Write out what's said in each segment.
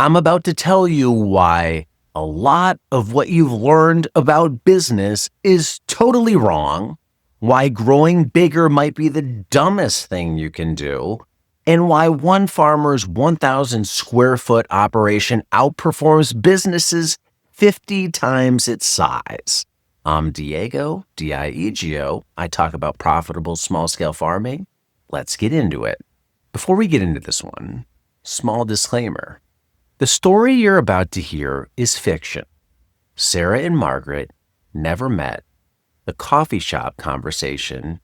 I'm about to tell you why a lot of what you've learned about business is totally wrong, why growing bigger might be the dumbest thing you can do, and why one farmer's 1,000 square foot operation outperforms businesses 50 times its size. I'm Diego, D-I-E-G-O. I talk about profitable small-scale farming. Let's get into it. Before we get into this one, small disclaimer. The story you're about to hear is fiction. Sarah and Margaret never met. The coffee shop conversation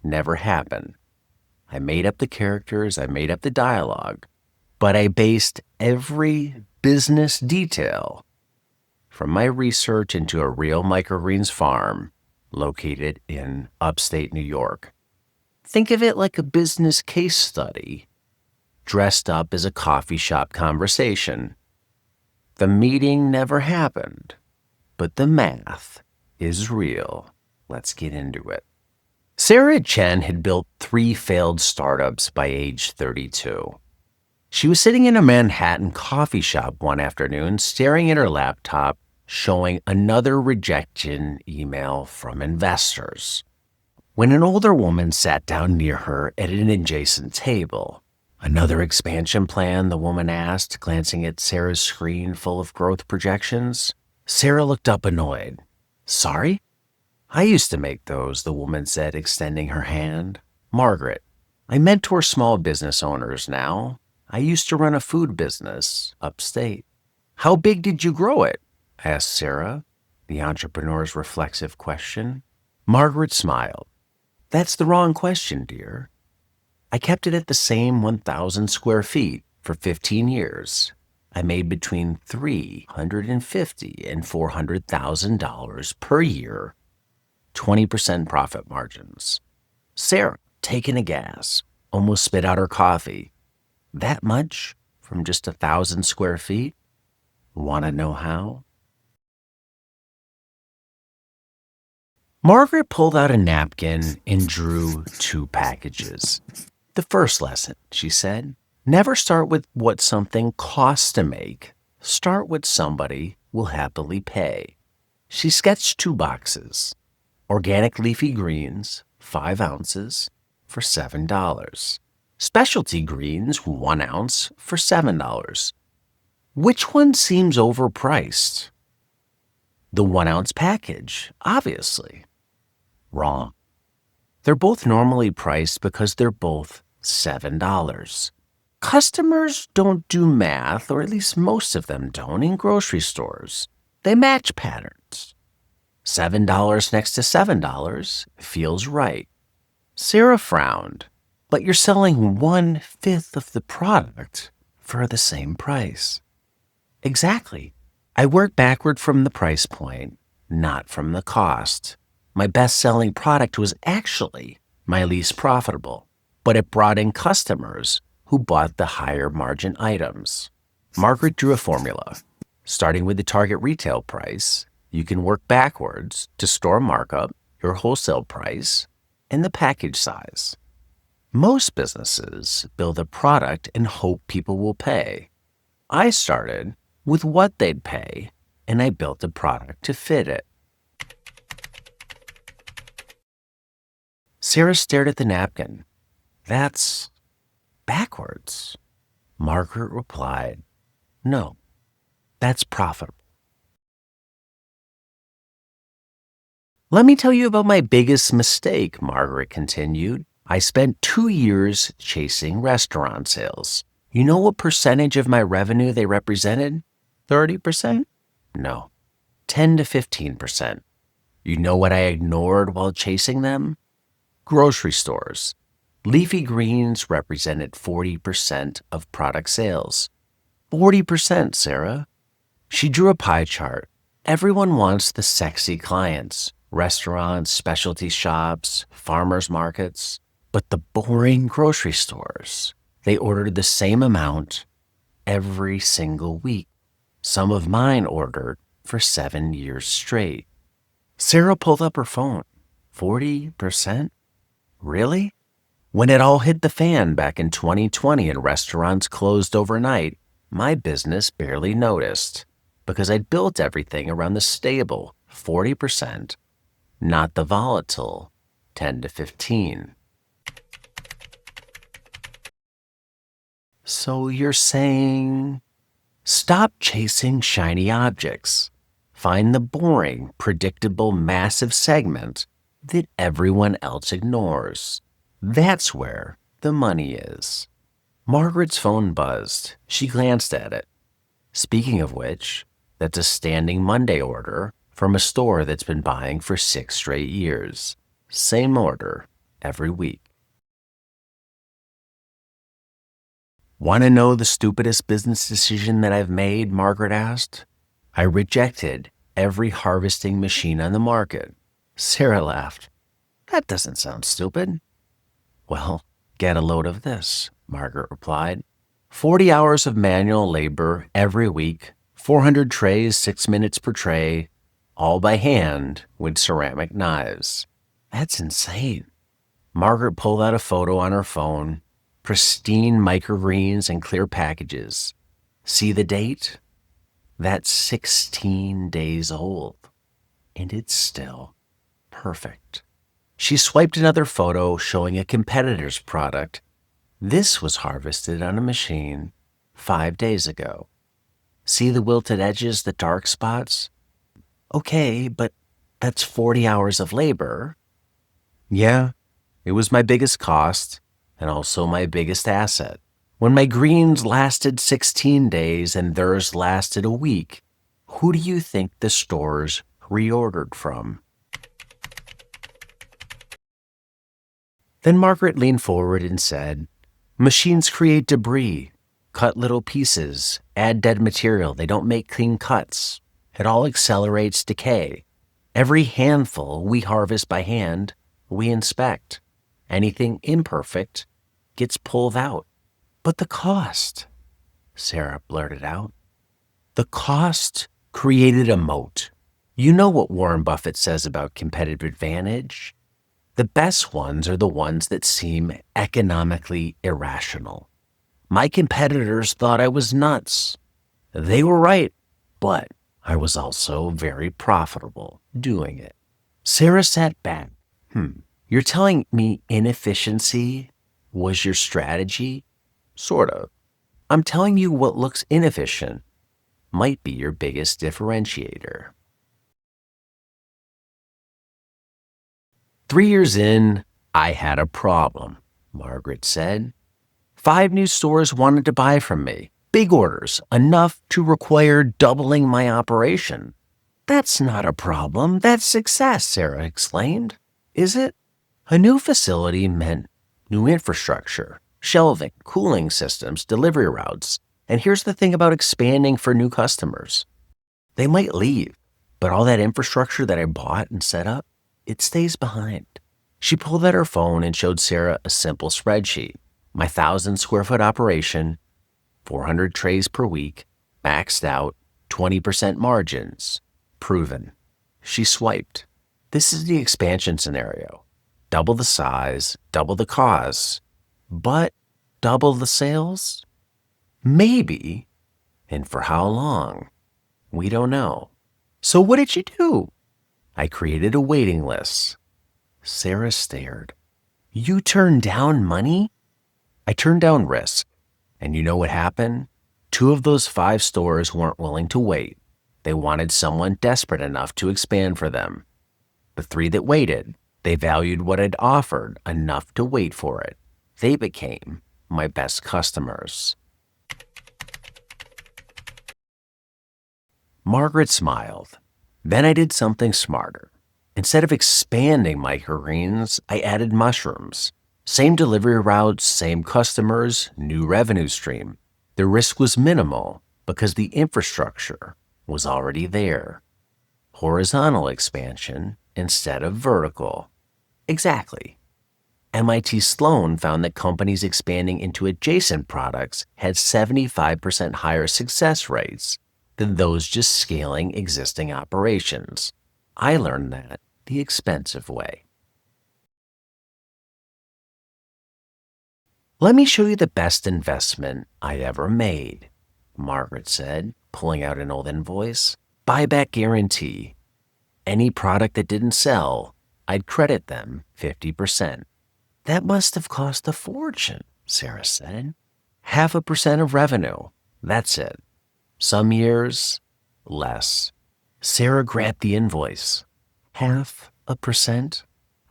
never happened. I made up the characters, I made up the dialogue, but I based every business detail from my research into a real microgreens farm located in upstate New York. Think of it like a business case study dressed up as a coffee shop conversation. The meeting never happened, but the math is real. Let's get into it. Sarah Chen had built 3 failed startups by age 32. She was sitting in a Manhattan coffee shop one afternoon, staring at her laptop, showing another rejection email from investors, when an older woman sat down near her at an adjacent table. "Another expansion plan?" the woman asked, glancing at Sarah's screen full of growth projections. Sarah looked up annoyed. "Sorry? I used to make those," the woman said, extending her hand. "Margaret, I mentor small business owners now. I used to run a food business upstate." "How big did you grow it?" asked Sarah, the entrepreneur's reflexive question. Margaret smiled. "That's the wrong question, dear. I kept it at the same 1,000 square feet for 15 years. I made between $350,000 and $400,000 per year, 20% profit margins." Sarah, taking a gasp, almost spit out her coffee. "That much from just 1,000 square feet? Want to know how?" Margaret pulled out a napkin and drew 2 packages. "The first lesson," she said, "never start with what something costs to make. Start what somebody will happily pay." She sketched 2 boxes. Organic leafy greens, 5 ounces, for $7. Specialty greens, 1 ounce, for $7. Which one seems overpriced? The 1 ounce package, obviously. Wrong. They're both normally priced because they're both $7. Customers don't do math, or at least most of them don't, in grocery stores. They match patterns. $7 next to $7 feels right. Sarah frowned. "But you're selling 1/5 of the product for the same price." "Exactly. I work backward from the price point, not from the cost. My best-selling product was actually my least profitable, but it brought in customers who bought the higher-margin items." Margaret drew a formula. Starting with the target retail price, you can work backwards to store markup, your wholesale price, and the package size. Most businesses build a product and hope people will pay. I started with what they'd pay, and I built a product to fit it. Sarah stared at the napkin. "That's backwards." Margaret replied, "No, that's profitable." "Let me tell you about my biggest mistake," Margaret continued. "I spent 2 years chasing restaurant sales. You know what percentage of my revenue they represented? 30%? No, 10 to 15%. You know what I ignored while chasing them? Grocery stores. Leafy greens represented 40% of product sales. 40%, Sarah." She drew a pie chart. Everyone wants the sexy clients. Restaurants, specialty shops, farmers markets. But the boring grocery stores, they ordered the same amount every single week. Some of mine ordered for 7 years straight. Sarah pulled up her phone. 40%? Really? When it all hit the fan back in 2020 and restaurants closed overnight, My business barely noticed because I'd built everything around the stable 40%, not the volatile 10 to 15. So you're saying stop chasing shiny objects. Find the boring, predictable, massive segment that everyone else ignores. That's where the money is. Margaret's phone buzzed. She glanced at it. Speaking of which, that's a standing Monday order from a store that's been buying for 6 straight years. Same order every week. Want to know the stupidest business decision that I've made? Margaret asked. I rejected every harvesting machine on the market. Sarah laughed. That doesn't sound stupid. Well, get a load of this, Margaret replied. 40 hours of manual labor every week, 400 trays, 6 minutes per tray, all by hand with ceramic knives. That's insane. Margaret pulled out a photo on her phone. Pristine microgreens and clear packages. See the date? That's 16 days old. And it's still perfect. She swiped another photo showing a competitor's product. This was harvested on a machine 5 days ago. See the wilted edges, the dark spots? Okay, but that's 40 hours of labor. Yeah, it was my biggest cost and also my biggest asset. When my greens lasted 16 days and theirs lasted a week, who do you think the stores reordered from? Then Margaret leaned forward and said, machines create debris, cut little pieces, add dead material. They don't make clean cuts. It all accelerates decay. Every handful we harvest by hand, we inspect. Anything imperfect gets pulled out. But the cost, Sarah blurted out. The cost created a moat. You know what Warren Buffett says about competitive advantage? The best ones are the ones that seem economically irrational. My competitors thought I was nuts. They were right, but I was also very profitable doing it. Sarah sat back. You're telling me inefficiency was your strategy? Sort of. I'm telling you what looks inefficient might be your biggest differentiator. 3 years in, I had a problem, Margaret said. 5 new stores wanted to buy from me. Big orders, enough to require doubling my operation. That's not a problem. That's success, Sarah exclaimed. Is it? A new facility meant new infrastructure, shelving, cooling systems, delivery routes. And here's the thing about expanding for new customers. They might leave, but all that infrastructure that I bought and set up, it stays behind. She pulled out her phone and showed Sarah a simple spreadsheet. My 1,000 square foot operation, 400 trays per week, maxed out, 20% margins, proven. She swiped. This is the expansion scenario. Double the size, double the costs, but double the sales? Maybe. And for how long? We don't know. So what did you do? I created a waiting list. Sarah stared. You turned down money? I turned down risk. And you know what happened? 2 of those 5 stores weren't willing to wait. They wanted someone desperate enough to expand for them. The 3 that waited, they valued what I'd offered enough to wait for it. They became my best customers. Margaret smiled. Then I did something smarter. Instead of expanding microgreens, I added mushrooms. Same delivery routes, same customers, new revenue stream. The risk was minimal because the infrastructure was already there. Horizontal expansion instead of vertical. Exactly. MIT Sloan found that companies expanding into adjacent products had 75% higher success rates than those just scaling existing operations. I learned that the expensive way. Let me show you the best investment I ever made. Margaret said, pulling out an old invoice. Buyback guarantee. Any product that didn't sell, I'd credit them 50%. That must have cost a fortune, Sarah said. 0.5% of revenue. That's it. Some years, less. Sarah grabbed the invoice. 0.5%?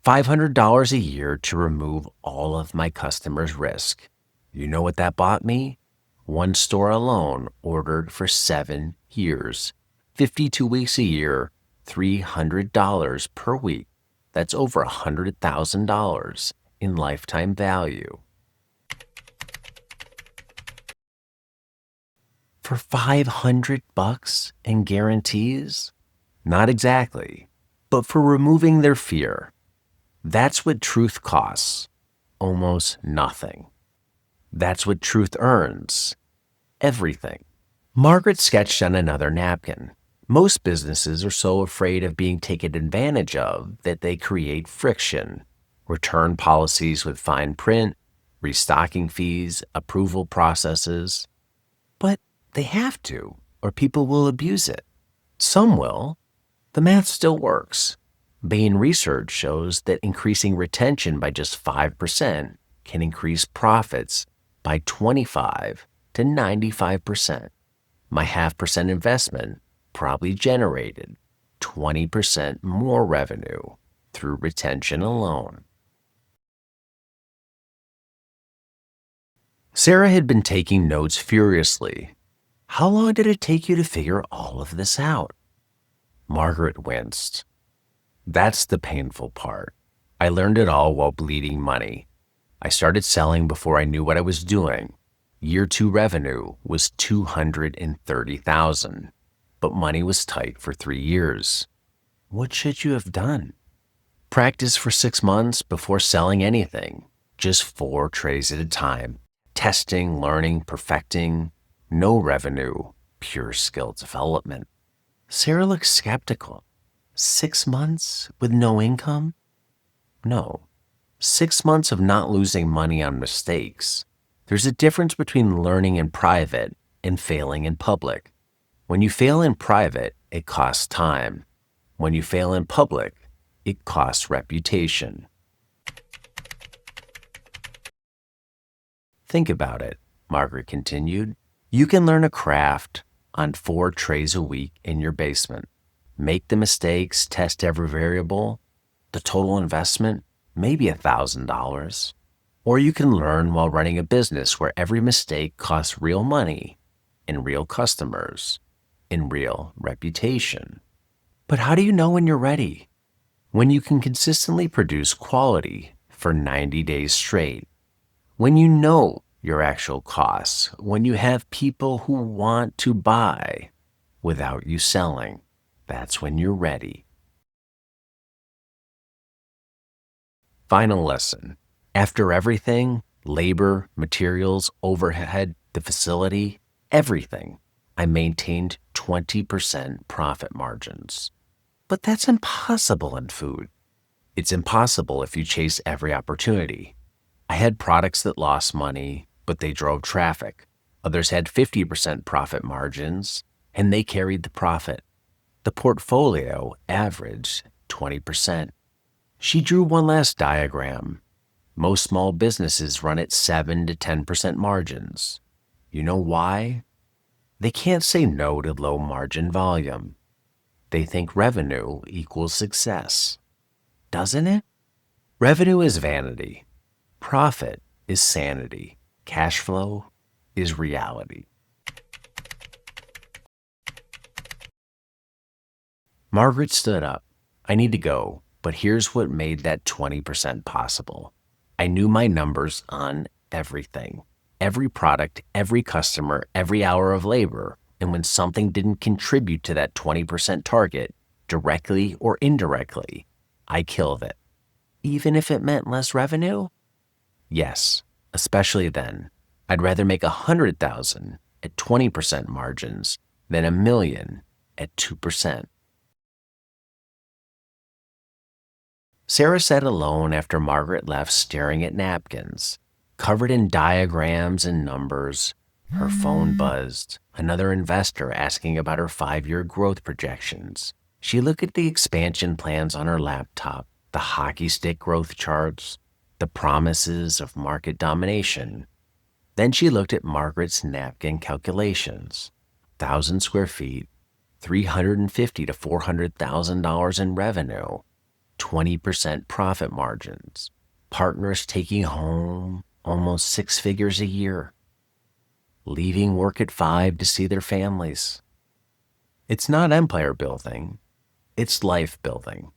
$500 a year to remove all of my customers' risk. You know what that bought me? One store alone ordered for 7 years, 52 weeks a year, $300 per week. That's over $100,000 in lifetime value. For $500 in guarantees? Not exactly, but for removing their fear. That's what truth costs. Almost nothing. That's what truth earns. Everything. Margaret sketched on another napkin. Most businesses are so afraid of being taken advantage of that they create friction. Return policies with fine print, restocking fees, approval processes. But they have to, or people will abuse it. Some will. The math still works. Bain research shows that increasing retention by just 5% can increase profits by 25 to 95%. My 0.5% investment probably generated 20% more revenue through retention alone. Sarah had been taking notes furiously. How long did it take you to figure all of this out? Margaret winced. That's the painful part. I learned it all while bleeding money. I started selling before I knew what I was doing. Year 2 revenue was $230,000, but money was tight for 3 years. What should you have done? Practice for 6 months before selling anything. Just 4 trays at a time. Testing, learning, perfecting. No revenue, pure skill development. Sarah looked skeptical. 6 months with no income? No. 6 months of not losing money on mistakes. There's a difference between learning in private and failing in public. When you fail in private, it costs time. When you fail in public, it costs reputation. Think about it, Margaret continued. You can learn a craft on 4 trays a week in your basement. Make the mistakes, test every variable. The total investment, maybe $1,000. Or you can learn while running a business where every mistake costs real money, and real customers, and real reputation. But how do you know when you're ready? When you can consistently produce quality for 90 days straight. When you know your actual costs. When you have people who want to buy without you selling. That's when you're ready. Final lesson. After everything, labor, materials, overhead, the facility, everything, I maintained 20% profit margins. But that's impossible in food. It's impossible if you chase every opportunity. I had products that lost money, but they drove traffic. Others had 50% profit margins, and they carried the profit. The portfolio averaged 20%. She drew one last diagram. Most small businesses run at 7 to 10% margins. You know why? They can't say no to low margin volume. They think revenue equals success. Doesn't it? Revenue is vanity. Profit is sanity. Cash flow is reality. Margaret stood up. I need to go, but here's what made that 20% possible. I knew my numbers on everything. Every product, every customer, every hour of labor. And when something didn't contribute to that 20% target, directly or indirectly, I killed it. Even if it meant less revenue? Yes, especially then. I'd rather make $100,000 at 20% margins than $1 million at 2%. Sarah sat alone after Margaret left, staring at napkins, covered in diagrams and numbers. Her phone buzzed. Another investor asking about her 5-year growth projections. She looked at the expansion plans on her laptop, the hockey stick growth charts, the promises of market domination. Then she looked at Margaret's napkin calculations. 1,000 square feet, $350 to $400,000 in revenue, 20% profit margins, partners taking home almost 6 figures a year, leaving work at 5 to see their families. It's not empire building, it's life building.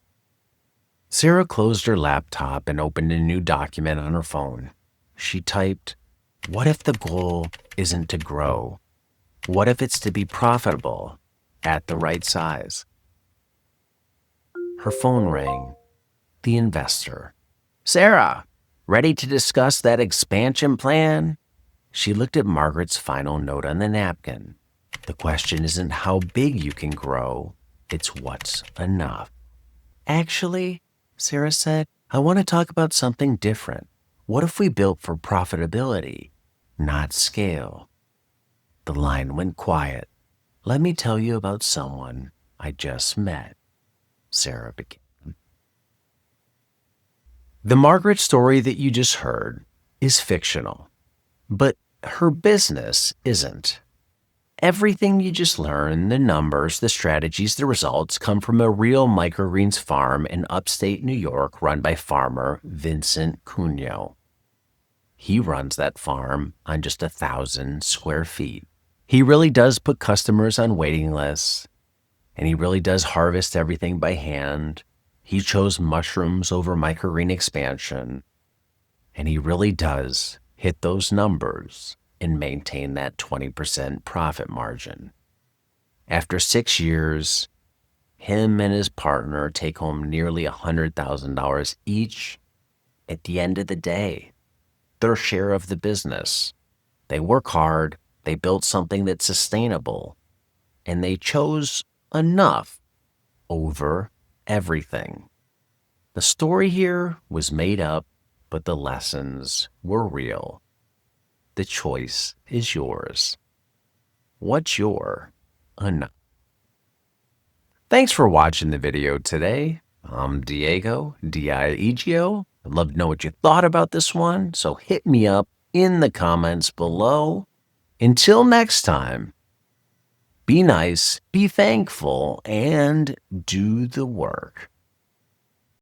Sarah closed her laptop and opened a new document on her phone. She typed, "What if the goal isn't to grow? What if it's to be profitable at the right size?" Her phone rang. The investor. "Sarah, ready to discuss that expansion plan?" She looked at Margaret's final note on the napkin. The question isn't how big you can grow, it's what's enough. "Actually," Sarah said, "I want to talk about something different. What if we built for profitability, not scale?" The line went quiet. "Let me tell you about someone I just met," Sarah began. The Margaret story that you just heard is fictional, but her business isn't. Everything you just learned, the numbers, the strategies, the results, come from a real microgreens farm in upstate New York run by farmer Vincent Cuneo. He runs that farm on just 1,000 square feet. He really does put customers on waiting lists, and he really does harvest everything by hand. He chose mushrooms over microgreen expansion, and he really does hit those numbers and maintain that 20% profit margin. After 6 years, him and his partner take home nearly $100,000 each. At the end of the day, their share of the business. They work hard, they built something that's sustainable, and they chose enough over everything. The story here was made up, but the lessons were real. The choice is yours. What's your enough? Thanks for watching the video today. I'm Diego, Diegio. I'd love to know what you thought about this one, so hit me up in the comments below. Until next time, be nice, be thankful, and do the work.